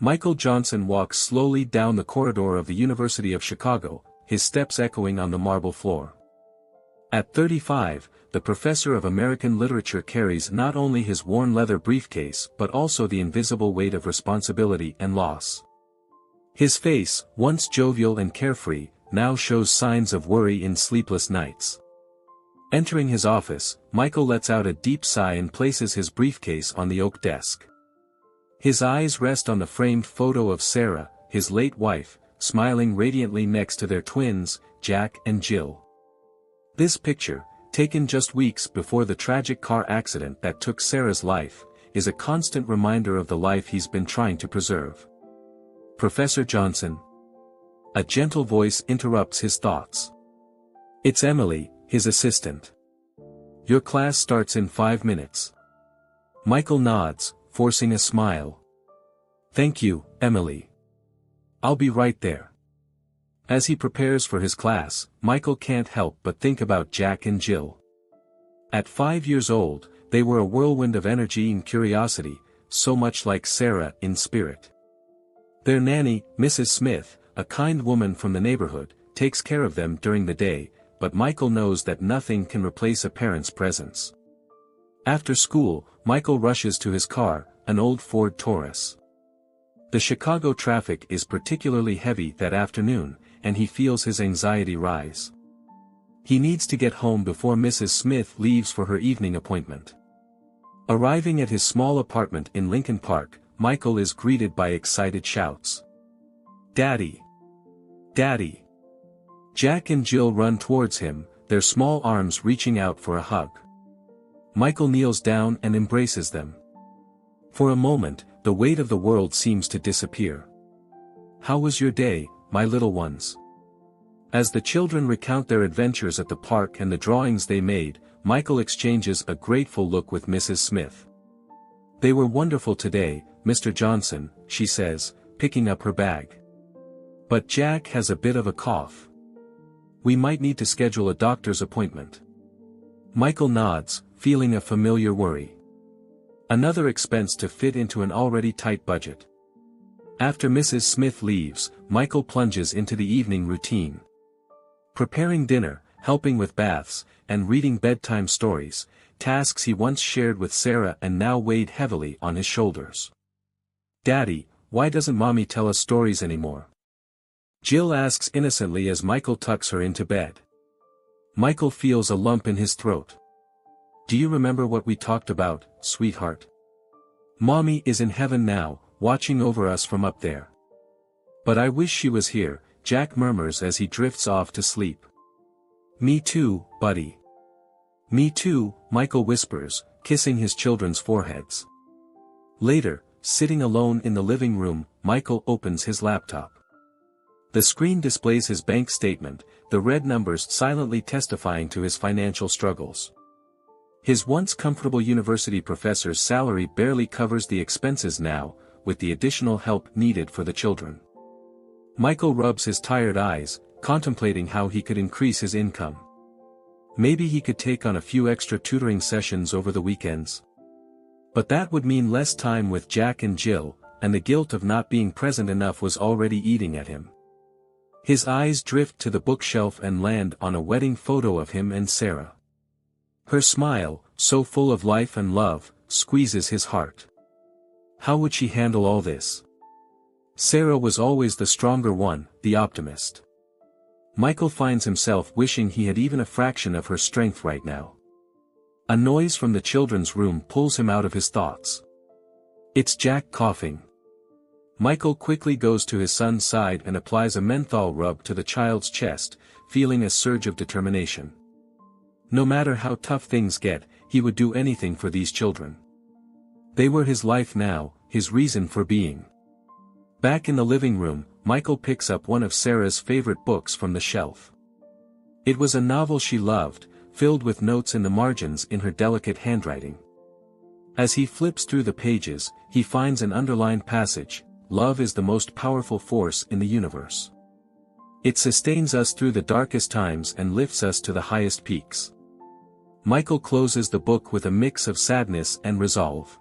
Michael Johnson walks slowly down the corridor of the University of Chicago, his steps echoing on the marble floor. At 35, the professor of American literature carries not only his worn leather briefcase but also the invisible weight of responsibility and loss. His face, once jovial and carefree, now shows signs of worry in sleepless nights. Entering his office, Michael lets out a deep sigh and places his briefcase on the oak desk. His eyes rest on the framed photo of Sarah, his late wife, smiling radiantly next to their twins, Jack and Jill. This picture, taken just weeks before the tragic car accident that took Sarah's life, is a constant reminder of the life he's been trying to preserve. "Professor Johnson." A gentle voice interrupts his thoughts. It's Emily, his assistant. "Your class starts in 5 minutes." Michael nods, forcing a smile. "Thank you, Emily. I'll be right there." As he prepares for his class, Michael can't help but think about Jack and Jill. At 5 years old, they were a whirlwind of energy and curiosity, so much like Sarah in spirit. Their nanny, Mrs. Smith, a kind woman from the neighborhood, takes care of them during the day, but Michael knows that nothing can replace a parent's presence. After school, Michael rushes to his car, an old Ford Taurus. The Chicago traffic is particularly heavy that afternoon, and he feels his anxiety rise. He needs to get home before Mrs. Smith leaves for her evening appointment. Arriving at his small apartment in Lincoln Park, Michael is greeted by excited shouts. "Daddy! Daddy!" Jack and Jill run towards him, their small arms reaching out for a hug. Michael kneels down and embraces them. For a moment, the weight of the world seems to disappear. "How was your day, my little ones?" As the children recount their adventures at the park and the drawings they made, Michael exchanges a grateful look with Mrs. Smith. "They were wonderful today, Mr. Johnson," she says, picking up her bag. "But Jack has a bit of a cough. We might need to schedule a doctor's appointment." Michael nods, feeling a familiar worry. Another expense to fit into an already tight budget. After Mrs. Smith leaves, Michael plunges into the evening routine. Preparing dinner, helping with baths, and reading bedtime stories, tasks he once shared with Sarah and now weighed heavily on his shoulders. "Daddy, why doesn't Mommy tell us stories anymore?" Jill asks innocently as Michael tucks her into bed. Michael feels a lump in his throat. "Do you remember what we talked about, sweetheart? Mommy is in heaven now, watching over us from up there. But I wish she was here," Jack murmurs as he drifts off to sleep. "Me too, buddy." "Me too," Michael whispers, kissing his children's foreheads. Later, sitting alone in the living room, Michael opens his laptop. The screen displays his bank statement, the red numbers silently testifying to his financial struggles. His once comfortable university professor's salary barely covers the expenses now, with the additional help needed for the children. Michael rubs his tired eyes, contemplating how he could increase his income. Maybe he could take on a few extra tutoring sessions over the weekends. But that would mean less time with Jack and Jill, and the guilt of not being present enough was already eating at him. His eyes drift to the bookshelf and land on a wedding photo of him and Sarah. Her smile, so full of life and love, squeezes his heart. How would she handle all this? Sarah was always the stronger one, the optimist. Michael finds himself wishing he had even a fraction of her strength right now. A noise from the children's room pulls him out of his thoughts. It's Jack coughing. Michael quickly goes to his son's side and applies a menthol rub to the child's chest, feeling a surge of determination. No matter how tough things get, he would do anything for these children. They were his life now, his reason for being. Back in the living room, Michael picks up one of Sarah's favorite books from the shelf. It was a novel she loved, filled with notes in the margins in her delicate handwriting. As he flips through the pages, he finds an underlined passage: "Love is the most powerful force in the universe. It sustains us through the darkest times and lifts us to the highest peaks." Michael closes the book with a mix of sadness and resolve.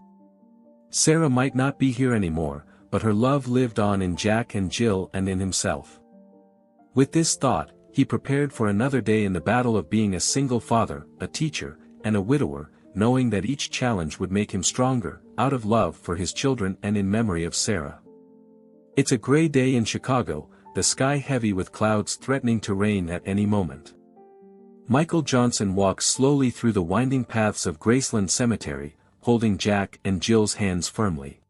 Sarah might not be here anymore, but her love lived on in Jack and Jill and in himself. With this thought, he prepared for another day in the battle of being a single father, a teacher, and a widower, knowing that each challenge would make him stronger, out of love for his children and in memory of Sarah. It's a gray day in Chicago, the sky heavy with clouds threatening to rain at any moment. Michael Johnson walks slowly through the winding paths of Graceland Cemetery, holding Jack and Jill's hands firmly.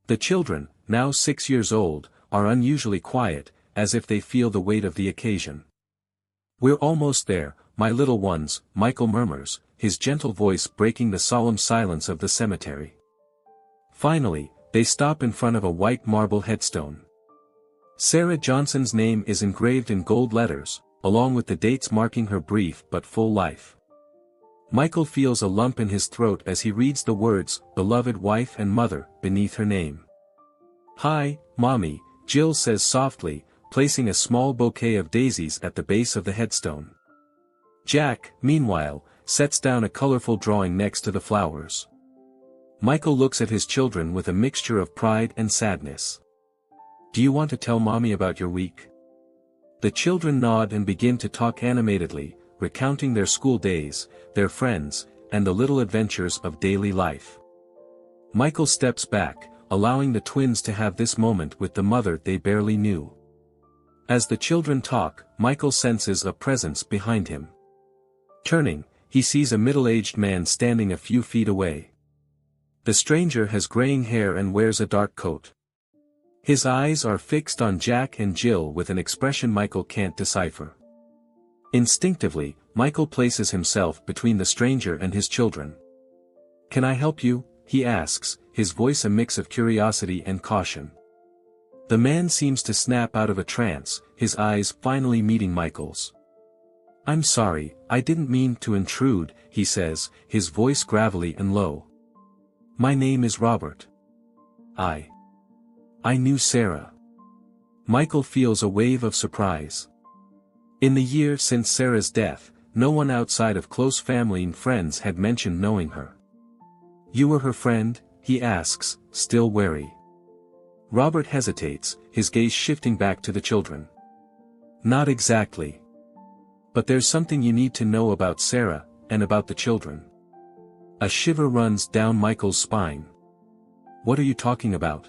The children, now 6 years old, are unusually quiet, as if they feel the weight of the occasion. "We're almost there, my little ones," Michael murmurs, his gentle voice breaking the solemn silence of the cemetery. Finally, they stop in front of a white marble headstone. Sarah Johnson's name is engraved in gold letters, along with the dates marking her brief but full life. Michael feels a lump in his throat as he reads the words, "beloved wife and mother," beneath her name. "Hi, Mommy," Jill says softly, placing a small bouquet of daisies at the base of the headstone. Jack, meanwhile, sets down a colorful drawing next to the flowers. Michael looks at his children with a mixture of pride and sadness. "Do you want to tell Mommy about your week?" The children nod and begin to talk animatedly, recounting their school days, their friends, and the little adventures of daily life. Michael steps back, allowing the twins to have this moment with the mother they barely knew. As the children talk, Michael senses a presence behind him. Turning, he sees a middle-aged man standing a few feet away. The stranger has graying hair and wears a dark coat. His eyes are fixed on Jack and Jill with an expression Michael can't decipher. Instinctively, Michael places himself between the stranger and his children. "Can I help you?" he asks, his voice a mix of curiosity and caution. The man seems to snap out of a trance, his eyes finally meeting Michael's. "I'm sorry, I didn't mean to intrude," he says, his voice gravelly and low. "My name is Robert. I knew Sarah." Michael feels a wave of surprise. In the year since Sarah's death, no one outside of close family and friends had mentioned knowing her. "You were her friend?" he asks, still wary. Robert hesitates, his gaze shifting back to the children. "Not exactly. But there's something you need to know about Sarah, and about the children." A shiver runs down Michael's spine. "What are you talking about?"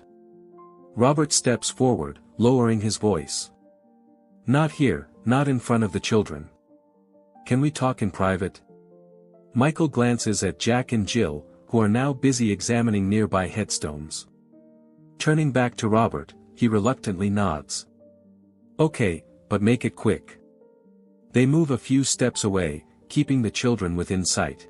Robert steps forward, lowering his voice. "Not here, not in front of the children. Can we talk in private?" Michael glances at Jack and Jill, who are now busy examining nearby headstones. Turning back to Robert, he reluctantly nods. "Okay, but make it quick." They move a few steps away, keeping the children within sight.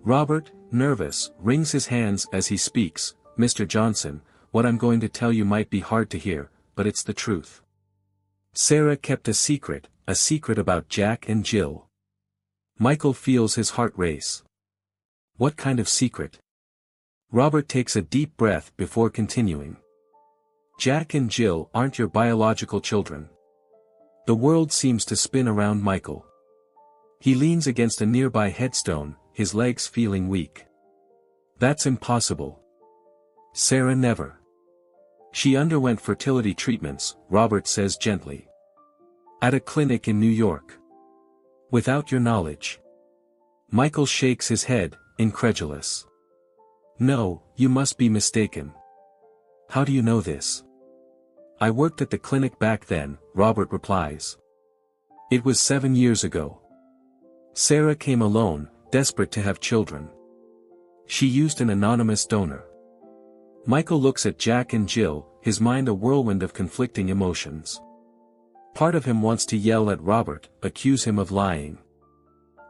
Robert, nervous, wrings his hands as he speaks. "Mr. Johnson, what I'm going to tell you might be hard to hear, but it's the truth. Sarah kept a secret about Jack and Jill." Michael feels his heart race. "What kind of secret?" Robert takes a deep breath before continuing. "Jack and Jill aren't your biological children." The world seems to spin around Michael. He leans against a nearby headstone, his legs feeling weak. "That's impossible. Sarah never. She underwent fertility treatments," Robert says gently. "At a clinic in New York. Without your knowledge." Michael shakes his head, incredulous. "No, you must be mistaken." "How do you know this?" "I worked at the clinic back then," Robert replies. "It was 7 years ago. Sarah came alone, desperate to have children. She used an anonymous donor." Michael looks at Jack and Jill, his mind a whirlwind of conflicting emotions. Part of him wants to yell at Robert, accuse him of lying.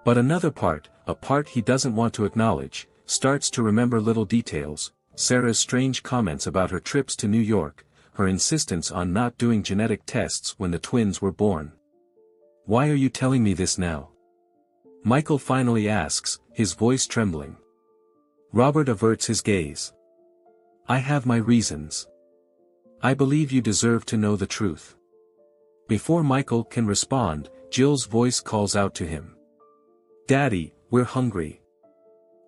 But another part, a part he doesn't want to acknowledge, starts to remember little details: Sarah's strange comments about her trips to New York, her insistence on not doing genetic tests when the twins were born. "Why are you telling me this now?" Michael finally asks, his voice trembling. Robert averts his gaze. "I have my reasons. I believe you deserve to know the truth." Before Michael can respond, Jill's voice calls out to him. "Daddy, we're hungry."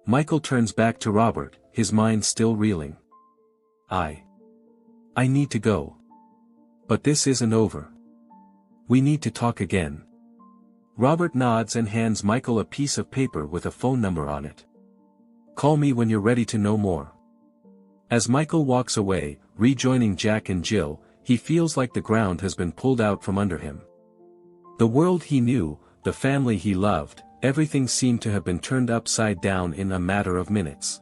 Michael turns back to Robert, his mind still reeling. I need to go. But this isn't over. We need to talk again. Robert nods and hands Michael a piece of paper with a phone number on it. Call me when you're ready to know more. As Michael walks away, rejoining Jack and Jill, he feels like the ground has been pulled out from under him. The world he knew, the family he loved, everything seemed to have been turned upside down in a matter of minutes.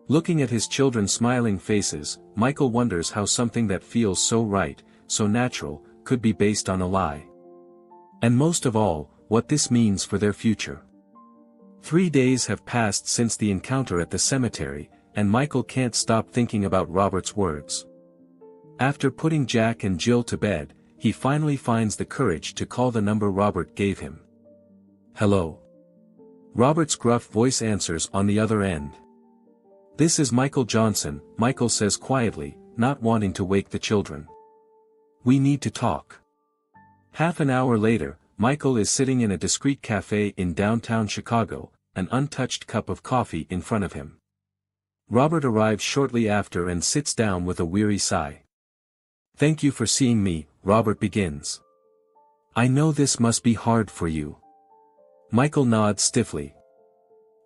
Looking at his children's smiling faces, Michael wonders how something that feels so right, so natural, could be based on a lie. And most of all, what this means for their future. 3 days have passed since the encounter at the cemetery, and Michael can't stop thinking about Robert's words. After putting Jack and Jill to bed, he finally finds the courage to call the number Robert gave him. Hello. Robert's gruff voice answers on the other end. This is Michael Johnson, Michael says quietly, not wanting to wake the children. We need to talk. Half an hour later, Michael is sitting in a discreet cafe in downtown Chicago, an untouched cup of coffee in front of him. Robert arrives shortly after and sits down with a weary sigh. Thank you for seeing me, Robert begins. I know this must be hard for you. Michael nods stiffly.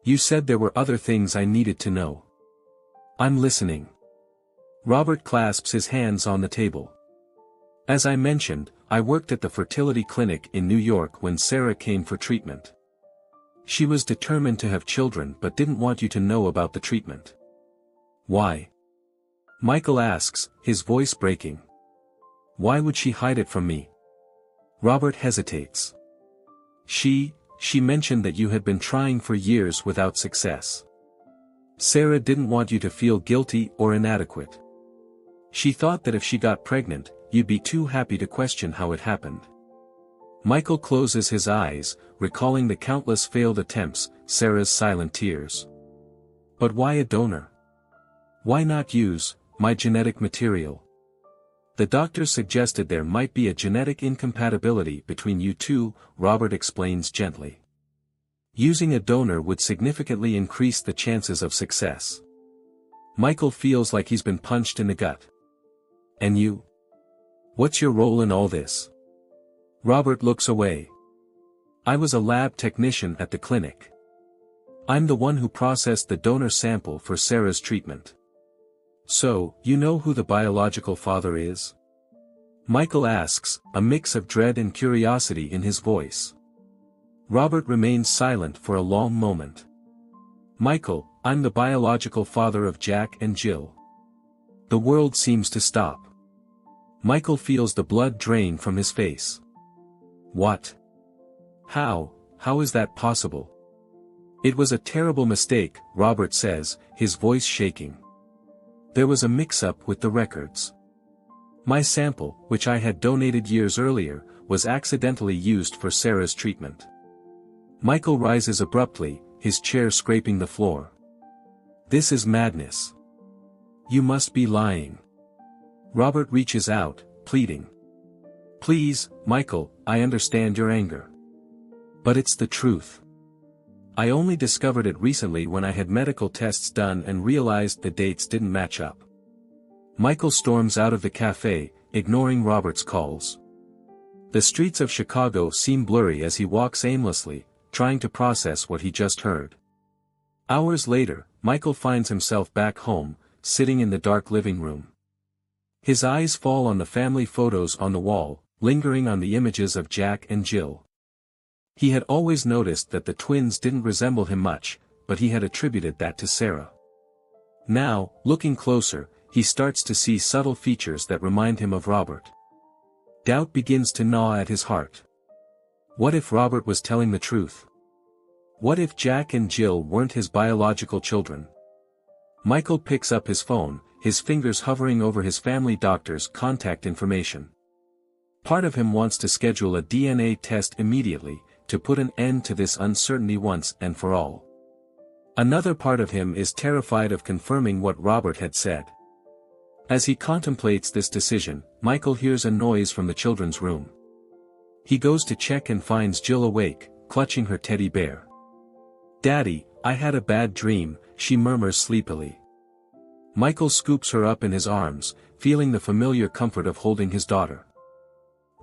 You said there were other things I needed to know. I'm listening. Robert clasps his hands on the table. As I mentioned, I worked at the fertility clinic in New York when Sarah came for treatment. She was determined to have children but didn't want you to know about the treatment. Why? Michael asks, his voice breaking. Why would she hide it from me? Robert hesitates. She mentioned that you had been trying for years without success. Sarah didn't want you to feel guilty or inadequate. She thought that if she got pregnant, you'd be too happy to question how it happened. Michael closes his eyes, recalling the countless failed attempts, Sarah's silent tears. But why a donor? Why not use my genetic material? The doctor suggested there might be a genetic incompatibility between you two, Robert explains gently. Using a donor would significantly increase the chances of success. Michael feels like he's been punched in the gut. And you? What's your role in all this? Robert looks away. I was a lab technician at the clinic. I'm the one who processed the donor sample for Sarah's treatment. So, you know who the biological father is? Michael asks, a mix of dread and curiosity in his voice. Robert remains silent for a long moment. Michael, I'm the biological father of Jack and Jill. The world seems to stop. Michael feels the blood drain from his face. What? How is that possible? It was a terrible mistake, Robert says, his voice shaking. There was a mix-up with the records. My sample, which I had donated years earlier, was accidentally used for Sarah's treatment. Michael rises abruptly, his chair scraping the floor. This is madness. You must be lying. Robert reaches out, pleading. Please, Michael, I understand your anger. But it's the truth. I only discovered it recently when I had medical tests done and realized the dates didn't match up. Michael storms out of the cafe, ignoring Robert's calls. The streets of Chicago seem blurry as he walks aimlessly, trying to process what he just heard. Hours later, Michael finds himself back home, sitting in the dark living room. His eyes fall on the family photos on the wall, lingering on the images of Jack and Jill. He had always noticed that the twins didn't resemble him much, but he had attributed that to Sarah. Now, looking closer, he starts to see subtle features that remind him of Robert. Doubt begins to gnaw at his heart. What if Robert was telling the truth? What if Jack and Jill weren't his biological children? Michael picks up his phone, his fingers hovering over his family doctor's contact information. Part of him wants to schedule a DNA test immediately, to put an end to this uncertainty once and for all. Another part of him is terrified of confirming what Robert had said. As he contemplates this decision, Michael hears a noise from the children's room. He goes to check and finds Jill awake, clutching her teddy bear. Daddy, I had a bad dream, she murmurs sleepily. Michael scoops her up in his arms, feeling the familiar comfort of holding his daughter.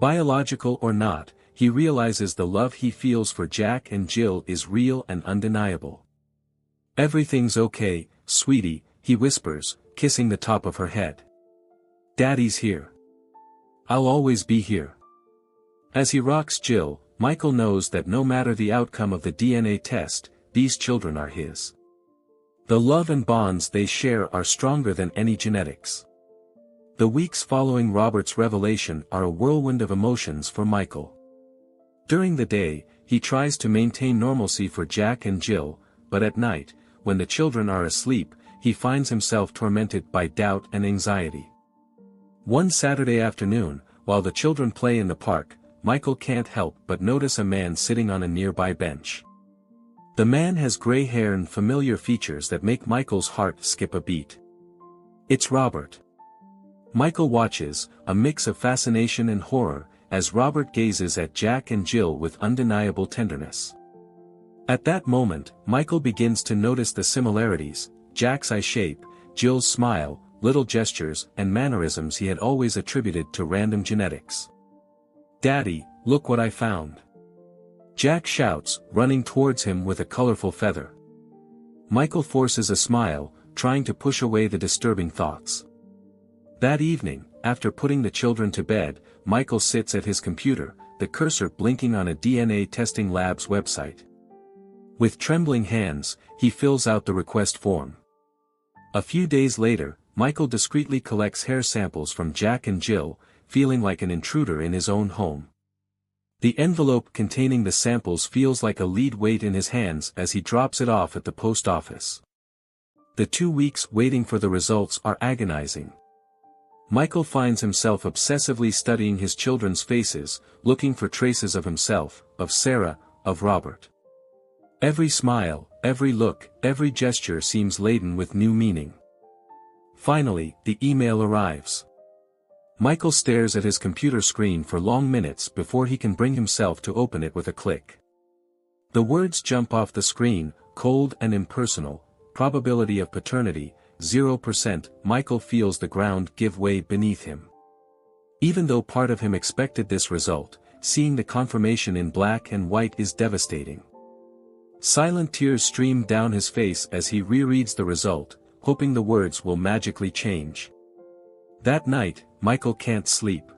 Biological or not, he realizes the love he feels for Jack and Jill is real and undeniable. "Everything's okay, sweetie," he whispers, kissing the top of her head. "Daddy's here. I'll always be here." As he rocks Jill, Michael knows that no matter the outcome of the DNA test, these children are his. The love and bonds they share are stronger than any genetics. The weeks following Robert's revelation are a whirlwind of emotions for Michael. During the day, he tries to maintain normalcy for Jack and Jill, but at night, when the children are asleep, he finds himself tormented by doubt and anxiety. One Saturday afternoon, while the children play in the park, Michael can't help but notice a man sitting on a nearby bench. The man has gray hair and familiar features that make Michael's heart skip a beat. It's Robert. Michael watches, a mix of fascination and horror, as Robert gazes at Jack and Jill with undeniable tenderness. At that moment, Michael begins to notice the similarities: Jack's eye shape, Jill's smile, little gestures and mannerisms he had always attributed to random genetics. "Daddy, look what I found!" Jack shouts, running towards him with a colorful feather. Michael forces a smile, trying to push away the disturbing thoughts. That evening, after putting the children to bed, Michael sits at his computer, the cursor blinking on a DNA testing lab's website. With trembling hands, he fills out the request form. A few days later, Michael discreetly collects hair samples from Jack and Jill, feeling like an intruder in his own home. The envelope containing the samples feels like a lead weight in his hands as he drops it off at the post office. The 2 weeks waiting for the results are agonizing. Michael finds himself obsessively studying his children's faces, looking for traces of himself, of Sarah, of Robert. Every smile, every look, every gesture seems laden with new meaning. Finally, the email arrives. Michael stares at his computer screen for long minutes before he can bring himself to open it with a click. The words jump off the screen, cold and impersonal: probability of paternity, 0%. Michael feels the ground give way beneath him. Even though part of him expected this result, seeing the confirmation in black and white is devastating. Silent tears stream down his face as he rereads the result, hoping the words will magically change. That night, Michael can't sleep.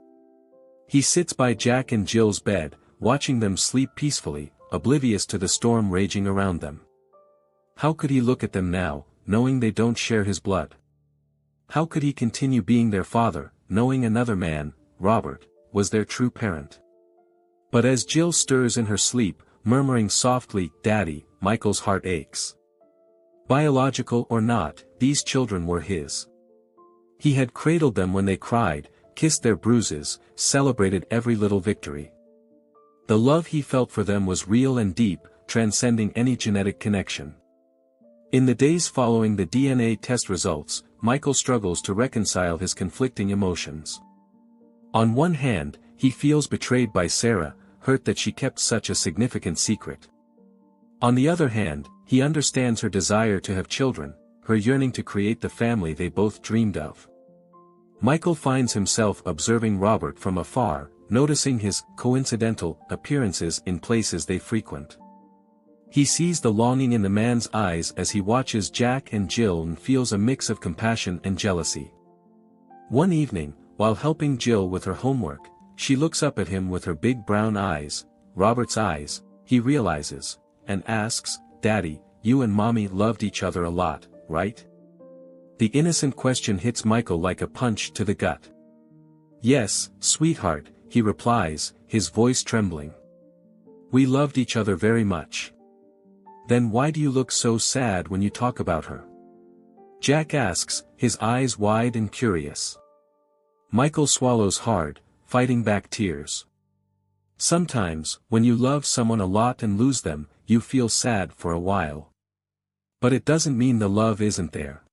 He sits by Jack and Jill's bed, watching them sleep peacefully, oblivious to the storm raging around them. How could he look at them now, knowing they don't share his blood? How could he continue being their father, knowing another man, Robert, was their true parent? But as Jill stirs in her sleep, murmuring softly, "Daddy," Michael's heart aches. Biological or not, these children were his. He had cradled them when they cried, kissed their bruises, celebrated every little victory. The love he felt for them was real and deep, transcending any genetic connection. In the days following the DNA test results, Michael struggles to reconcile his conflicting emotions. On one hand, he feels betrayed by Sarah, hurt that she kept such a significant secret. On the other hand, he understands her desire to have children, her yearning to create the family they both dreamed of. Michael finds himself observing Robert from afar, noticing his coincidental appearances in places they frequent. He sees the longing in the man's eyes as he watches Jack and Jill and feels a mix of compassion and jealousy. One evening, while helping Jill with her homework, she looks up at him with her big brown eyes, Robert's eyes, he realizes, and asks, "Daddy, you and Mommy loved each other a lot, right?" The innocent question hits Michael like a punch to the gut. "Yes, sweetheart," he replies, his voice trembling. "We loved each other very much." "Then why do you look so sad when you talk about her?" Jack asks, his eyes wide and curious. Michael swallows hard, fighting back tears. "Sometimes, when you love someone a lot and lose them, you feel sad for a while. But it doesn't mean the love isn't there."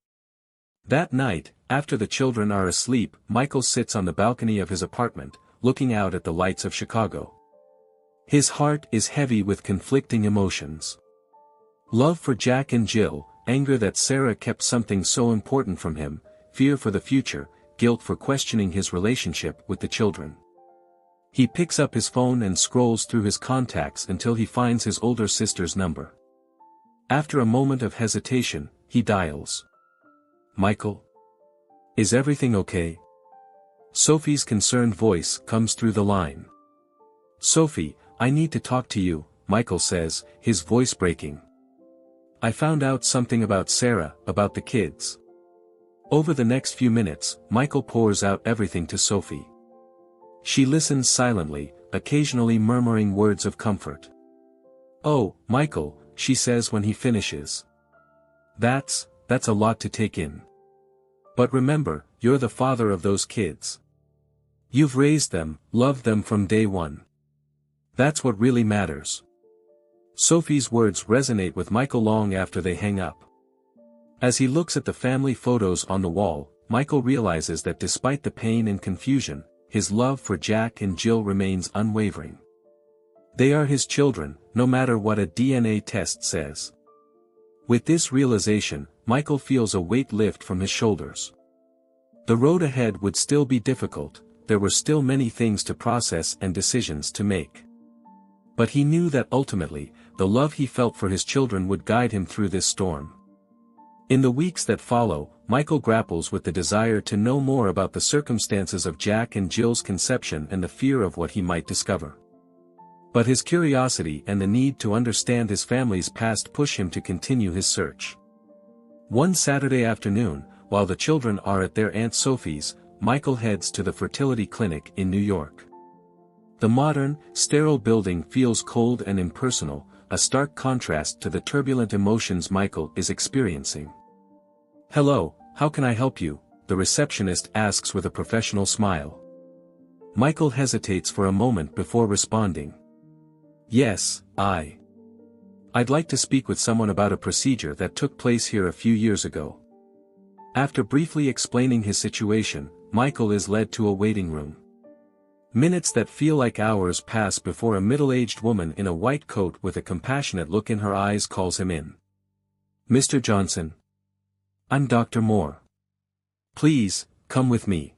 That night, after the children are asleep, Michael sits on the balcony of his apartment, looking out at the lights of Chicago. His heart is heavy with conflicting emotions. Love for Jack and Jill, anger that Sarah kept something so important from him, fear for the future, guilt for questioning his relationship with the children. He picks up his phone and scrolls through his contacts until he finds his older sister's number. After a moment of hesitation, he dials. "Michael? Is everything okay?" Sophie's concerned voice comes through the line. "Sophie, I need to talk to you," Michael says, his voice breaking. "I found out something about Sarah, about the kids." Over the next few minutes, Michael pours out everything to Sophie. She listens silently, occasionally murmuring words of comfort. "Oh, Michael," she says when he finishes. That's a lot to take in. But remember, you're the father of those kids. You've raised them, loved them from day one. That's what really matters." Sophie's words resonate with Michael long after they hang up. As he looks at the family photos on the wall, Michael realizes that despite the pain and confusion, his love for Jack and Jill remains unwavering. They are his children, no matter what a DNA test says. With this realization, Michael feels a weight lift from his shoulders. The road ahead would still be difficult, there were still many things to process and decisions to make. But he knew that ultimately, the love he felt for his children would guide him through this storm. In the weeks that follow, Michael grapples with the desire to know more about the circumstances of Jack and Jill's conception and the fear of what he might discover. But his curiosity and the need to understand his family's past push him to continue his search. One Saturday afternoon, while the children are at their Aunt Sophie's, Michael heads to the fertility clinic in New York. The modern, sterile building feels cold and impersonal, a stark contrast to the turbulent emotions Michael is experiencing. "Hello, how can I help you?" the receptionist asks with a professional smile. Michael hesitates for a moment before responding. "Yes, I'd like to speak with someone about a procedure that took place here a few years ago." After briefly explaining his situation, Michael is led to a waiting room. Minutes that feel like hours pass before a middle-aged woman in a white coat with a compassionate look in her eyes calls him in. "Mr. Johnson. I'm Dr. Moore. Please, come with me."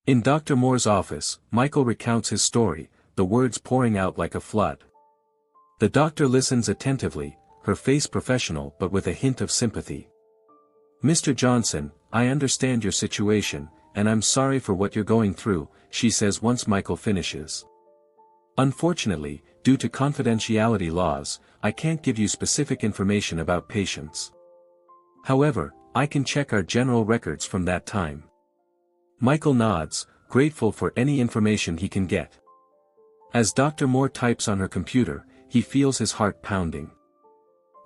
In Dr. Moore's office, Michael recounts his story, the words pouring out like a flood. The doctor listens attentively, her face professional but with a hint of sympathy. "Mr. Johnson, I understand your situation, and I'm sorry for what you're going through," she says once Michael finishes. "Unfortunately, due to confidentiality laws, I can't give you specific information about patients. However, I can check our general records from that time." Michael nods, grateful for any information he can get. As Dr. Moore types on her computer, he feels his heart pounding.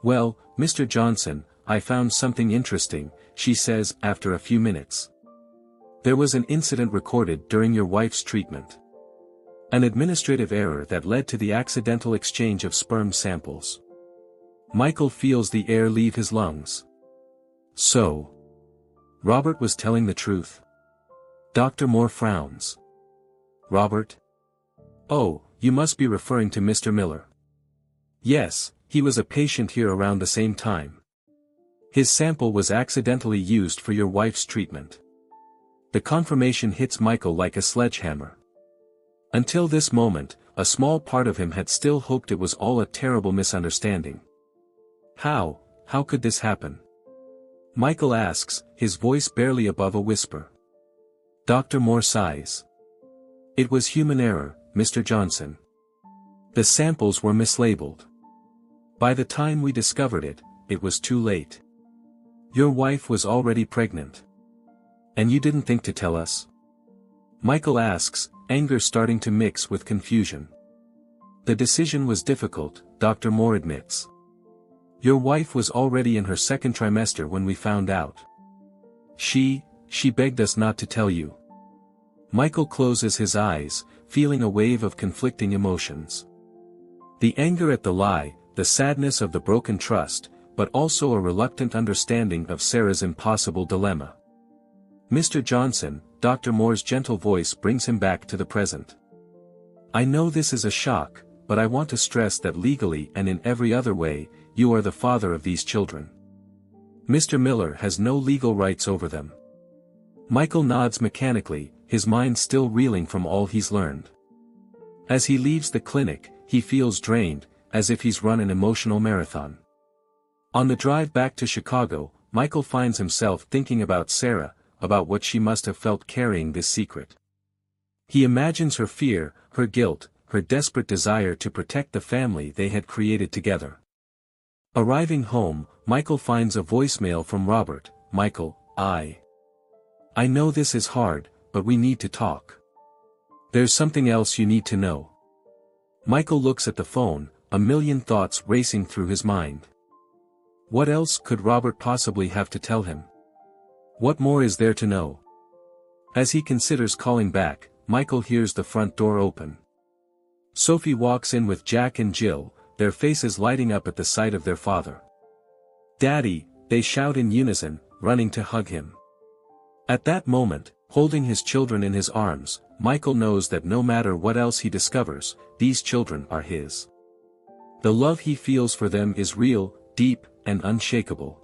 "Well, Mr. Johnson, I found something interesting," she says after a few minutes. "There was an incident recorded during your wife's treatment. An administrative error that led to the accidental exchange of sperm samples." Michael feels the air leave his lungs. So, Robert was telling the truth. Dr. Moore frowns. "Robert? Oh, you must be referring to Mr. Miller." "Yes, he was a patient here around the same time. His sample was accidentally used for your wife's treatment." The confirmation hits Michael like a sledgehammer. Until this moment, a small part of him had still hoped it was all a terrible misunderstanding. How could this happen?" Michael asks, his voice barely above a whisper. Dr. Moore sighs. "It was human error, Mr. Johnson. The samples were mislabeled. By the time we discovered it, it was too late. Your wife was already pregnant. And you didn't think to tell us?" Michael asks, anger starting to mix with confusion. "The decision was difficult," Dr. Moore admits. "Your wife was already in her second trimester when we found out. She begged us not to tell you." Michael closes his eyes, feeling a wave of conflicting emotions. The anger at the lie, the sadness of the broken trust, but also a reluctant understanding of Sarah's impossible dilemma. "Mr. Johnson," Dr. Moore's gentle voice brings him back to the present. "I know this is a shock, but I want to stress that legally and in every other way, you are the father of these children. Mr. Miller has no legal rights over them. Michael nods mechanically, his mind still reeling from all he's learned. As he leaves the clinic, he feels drained, as if he's run an emotional marathon. On the drive back to Chicago, Michael finds himself thinking about Sarah, about what she must have felt carrying this secret. He imagines her fear, her guilt, her desperate desire to protect the family they had created together. Arriving home, Michael finds a voicemail from Robert. "Michael, I know this is hard, but we need to talk. There's something else you need to know." Michael looks at the phone, a million thoughts racing through his mind. What else could Robert possibly have to tell him? What more is there to know? As he considers calling back, Michael hears the front door open. Sophie walks in with Jack and Jill, their faces lighting up at the sight of their father. "Daddy," they shout in unison, running to hug him. At that moment, holding his children in his arms, Michael knows that no matter what else he discovers, these children are his. The love he feels for them is real, deep, and unshakable.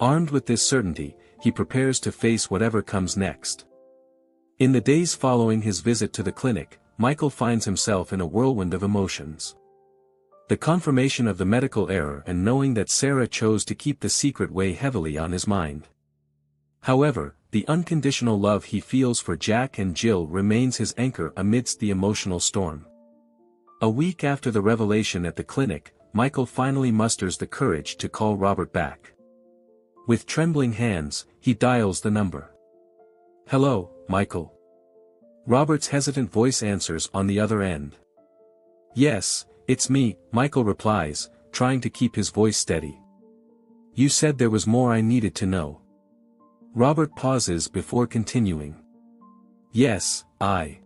Armed with this certainty, he prepares to face whatever comes next. In the days following his visit to the clinic, Michael finds himself in a whirlwind of emotions. The confirmation of the medical error and knowing that Sarah chose to keep the secret weigh heavily on his mind. However, the unconditional love he feels for Jack and Jill remains his anchor amidst the emotional storm. A week after the revelation at the clinic, Michael finally musters the courage to call Robert back. With trembling hands, he dials the number. "Hello, Michael." Robert's hesitant voice answers on the other end. "Yes, it's me," Michael replies, trying to keep his voice steady. "You said there was more I needed to know." Robert pauses before continuing. "Yes, I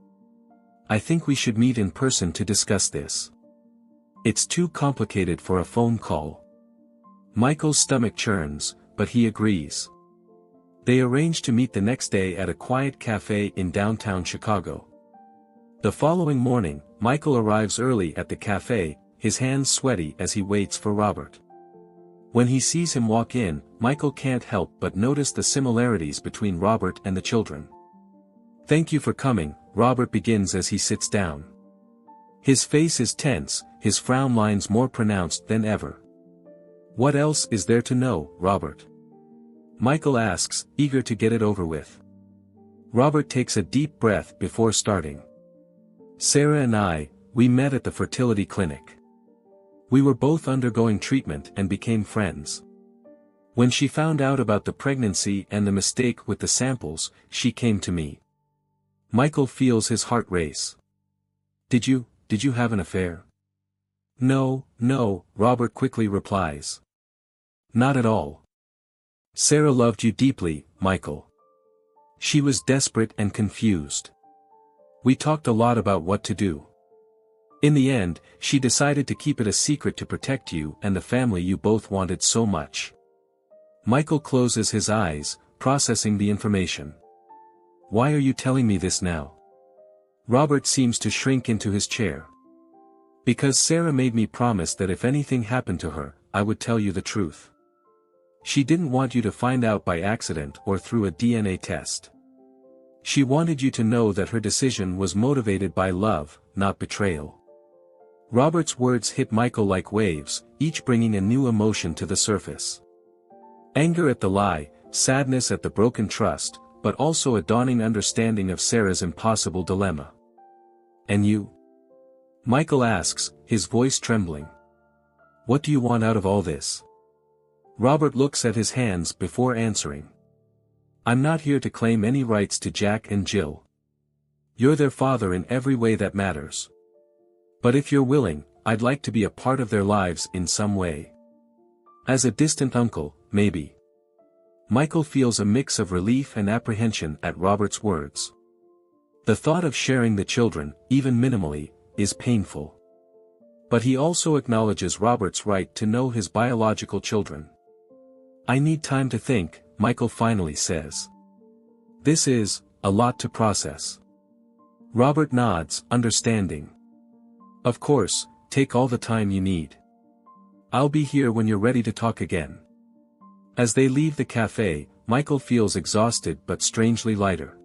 think we should meet in person to discuss this. It's too complicated for a phone call." Michael's stomach churns, but he agrees. They arrange to meet the next day at a quiet cafe in downtown Chicago. The following morning, Michael arrives early at the cafe, his hands sweaty as he waits for Robert. When he sees him walk in, Michael can't help but notice the similarities between Robert and the children. "Thank you for coming," Robert begins as he sits down. His face is tense, his frown lines more pronounced than ever. "What else is there to know, Robert?" Michael asks, eager to get it over with. Robert takes a deep breath before starting. "Sarah and we met at the fertility clinic. We were both undergoing treatment and became friends. When she found out about the pregnancy and the mistake with the samples, she came to me." Michael feels his heart race. Did you have an affair?" No, Robert quickly replies. "Not at all. Sarah loved you deeply, Michael. She was desperate and confused. We talked a lot about what to do. In the end, she decided to keep it a secret to protect you and the family you both wanted so much." Michael closes his eyes, processing the information. "Why are you telling me this now?" Robert seems to shrink into his chair. "Because Sarah made me promise that if anything happened to her, I would tell you the truth. She didn't want you to find out by accident or through a DNA test. She wanted you to know that her decision was motivated by love, not betrayal." Robert's words hit Michael like waves, each bringing a new emotion to the surface. Anger at the lie, sadness at the broken trust, but also a dawning understanding of Sarah's impossible dilemma. "And you?" Michael asks, his voice trembling. "What do you want out of all this?" Robert looks at his hands before answering. "I'm not here to claim any rights to Jack and Jill. You're their father in every way that matters. But if you're willing, I'd like to be a part of their lives in some way. As a distant uncle, maybe." Michael feels a mix of relief and apprehension at Robert's words. The thought of sharing the children, even minimally, is painful. But he also acknowledges Robert's right to know his biological children. "I need time to think," Michael finally says. "This is a lot to process." Robert nods, understanding. "Of course, take all the time you need. I'll be here when you're ready to talk again." As they leave the cafe, Michael feels exhausted but strangely lighter.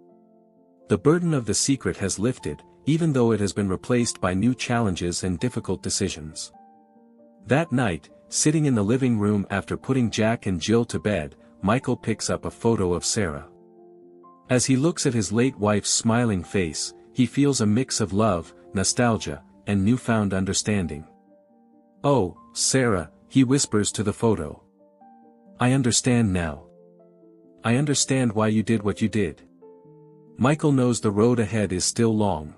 The burden of the secret has lifted, even though it has been replaced by new challenges and difficult decisions. That night, sitting in the living room after putting Jack and Jill to bed, Michael picks up a photo of Sarah. As he looks at his late wife's smiling face, he feels a mix of love, nostalgia, and newfound understanding. "Oh, Sarah," he whispers to the photo. "I understand now. I understand why you did what you did." Michael knows the road ahead is still long.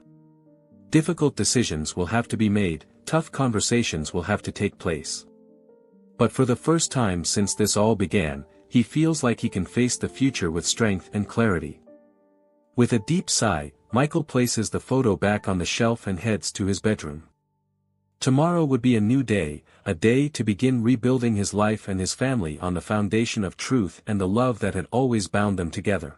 Difficult decisions will have to be made, tough conversations will have to take place. But for the first time since this all began, he feels like he can face the future with strength and clarity. With a deep sigh, Michael places the photo back on the shelf and heads to his bedroom. Tomorrow would be a new day, a day to begin rebuilding his life and his family on the foundation of truth and the love that had always bound them together.